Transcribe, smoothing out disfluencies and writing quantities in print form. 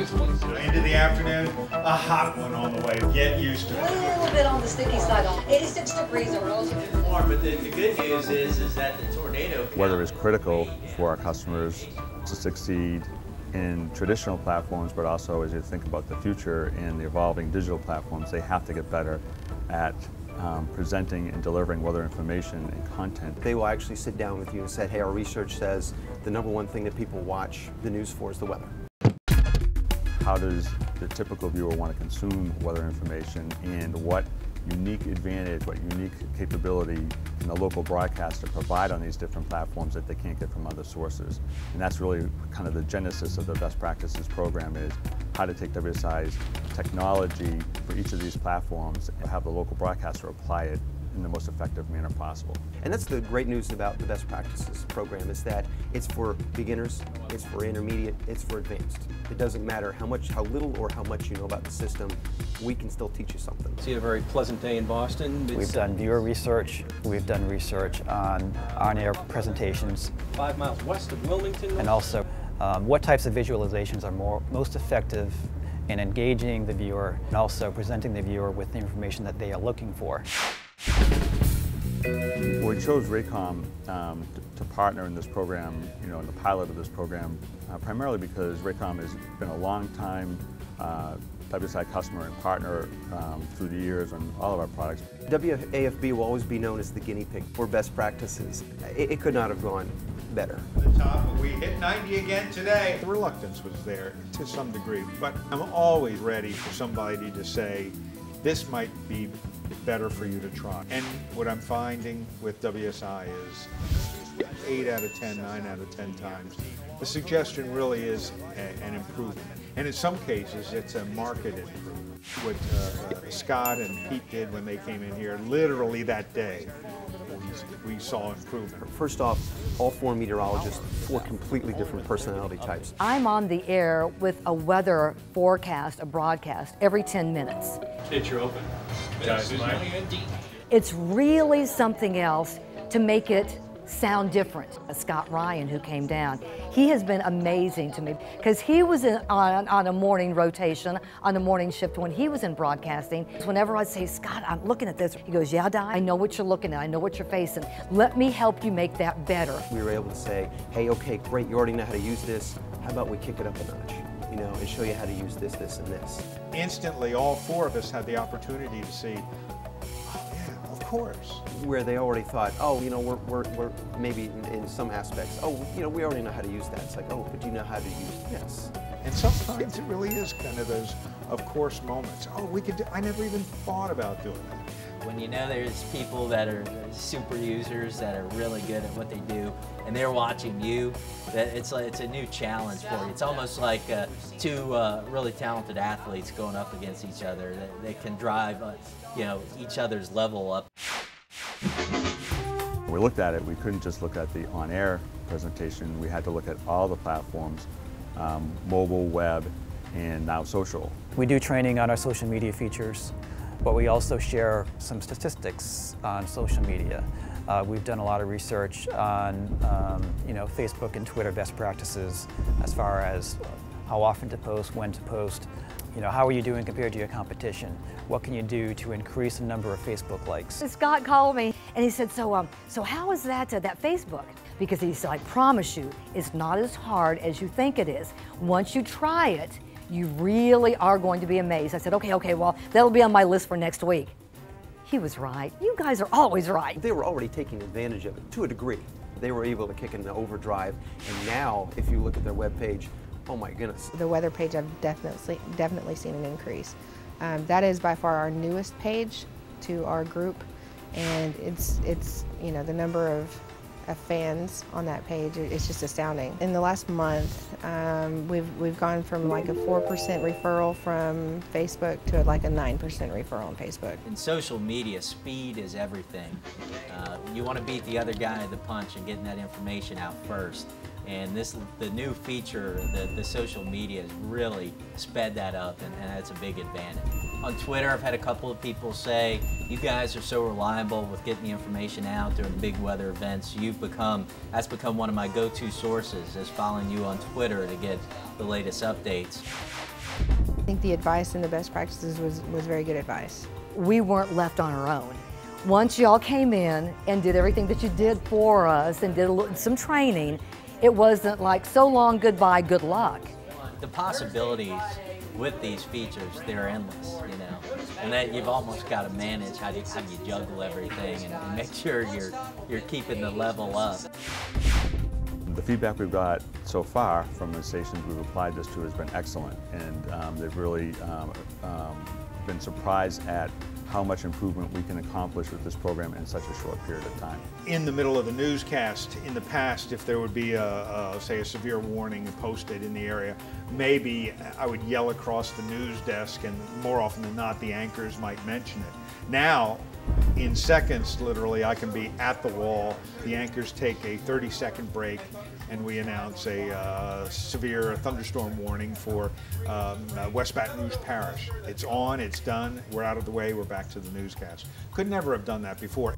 Into the afternoon, a hot one on the way. Get used to it. A little bit on the sticky side. 86 degrees are relatively warm, but the good news is that the tornado weather is critical for our customers to succeed in traditional platforms, but also as you think about the future and the evolving digital platforms, they have to get better at presenting and delivering weather information and content. They will actually sit down with you and say, hey, our research says the #1 thing that people watch the news for is the weather. How does the typical viewer want to consume weather information, and what unique advantage, what unique capability can the local broadcaster provide on these different platforms that they can't get from other sources? And that's really kind of the genesis of the best practices program, is how to take WSI's technology for each of these platforms and have the local broadcaster apply it in the most effective manner possible. And that's the great news about the best practices program, is that it's for beginners, it's for intermediate, it's for advanced. It doesn't matter how little or how much you know about the system, we can still teach you something. See a very pleasant day in Boston. We've done viewer research, we've done research on-air presentations. 5 miles west of Wilmington. And also what types of visualizations are most effective in engaging the viewer and also presenting the viewer with the information that they are looking for. We chose Raycom to partner in this program, in the pilot of this program, primarily because Raycom has been a long-time WSI customer and partner through the years on all of our products. WAFB will always be known as the guinea pig for best practices. It could not have gone better. The top, we hit 90 again today. The reluctance was there to some degree, but I'm always ready for somebody to say, this might be better for you to try. And what I'm finding with WSI is 8 out of 10, 9 out of 10 times, the suggestion really is an improvement. And in some cases, it's a market improvement. What Scott and Pete did when they came in here, literally that day, we saw improvement. First off, all 4 meteorologists, 4 completely different personality types. I'm on the air with a weather forecast, a broadcast, every 10 minutes. Kids, you're open. It's really something else to make it sound different. Scott Ryan, who came down, he has been amazing to me because he was on a morning rotation, on a morning shift when he was in broadcasting. Whenever I say, Scott, I'm looking at this, he goes, yeah, Di, I know what you're looking at, I know what you're facing. Let me help you make that better. We were able to say, hey, okay, great, you already know how to use this. How about we kick it up a notch? And show you how to use this, this, and this. Instantly, all 4 of us had the opportunity to see, oh yeah, of course. Where they already thought, oh, we're maybe in some aspects, oh, we already know how to use that. It's like, oh, but do you know how to use this? And sometimes it really is kind of those of course moments. Oh, we could do, I never even thought about doing that. When there's people that are super users that are really good at what they do, and they're watching you, that it's a new challenge for you. It's almost like 2 really talented athletes going up against each other. They can drive each other's level up. When we looked at it, we couldn't just look at the on-air presentation. We had to look at all the platforms, mobile, web, and now social. We do training on our social media features, but we also share some statistics on social media. We've done a lot of research on Facebook and Twitter best practices as far as how often to post, when to post. How are you doing compared to your competition? What can you do to increase the number of Facebook likes? Scott called me and he said, so how is that Facebook? Because he said, I promise you, it's not as hard as you think it is. Once you try it, you really are going to be amazed. I said, okay, well, that'll be on my list for next week. He was right. You guys are always right. They were already taking advantage of it to a degree. They were able to kick into overdrive, and now, if you look at their webpage, oh my goodness. The weather page, I've definitely seen an increase. That is by far our newest page to our group, and it's the number of fans on that page, it's just astounding. In the last month, we've gone from like a 4% referral from Facebook to like a 9% referral on Facebook. In social media, speed is everything. You want to beat the other guy at the punch and getting that information out first. And the new feature, the social media has really sped that up, and that's a big advantage. On Twitter, I've had a couple of people say, you guys are so reliable with getting the information out during big weather events. That's become one of my go-to sources, is following you on Twitter to get the latest updates. think the advice and the best practices was very good advice. We weren't left on our own. Once y'all came in and did everything that you did for us and did some training, it wasn't like, so long, goodbye, good luck. The possibilities with these features, they're endless, you know, and that you've almost got to manage how do you juggle everything and make sure you're keeping the level up. The feedback we've got so far from the stations we've applied this to has been excellent, and they've really been surprised at how much improvement we can accomplish with this program in such a short period of time. In the middle of the newscast, in the past, if there would be say a severe warning posted in the area, maybe I would yell across the news desk, and more often than not the anchors might mention it. Now, in seconds, literally, I can be at the wall, the anchors take a 30-second break, and we announce a severe thunderstorm warning for West Baton Rouge Parish. It's on, it's done, we're out of the way, we're back to the newscast. Could never have done that before.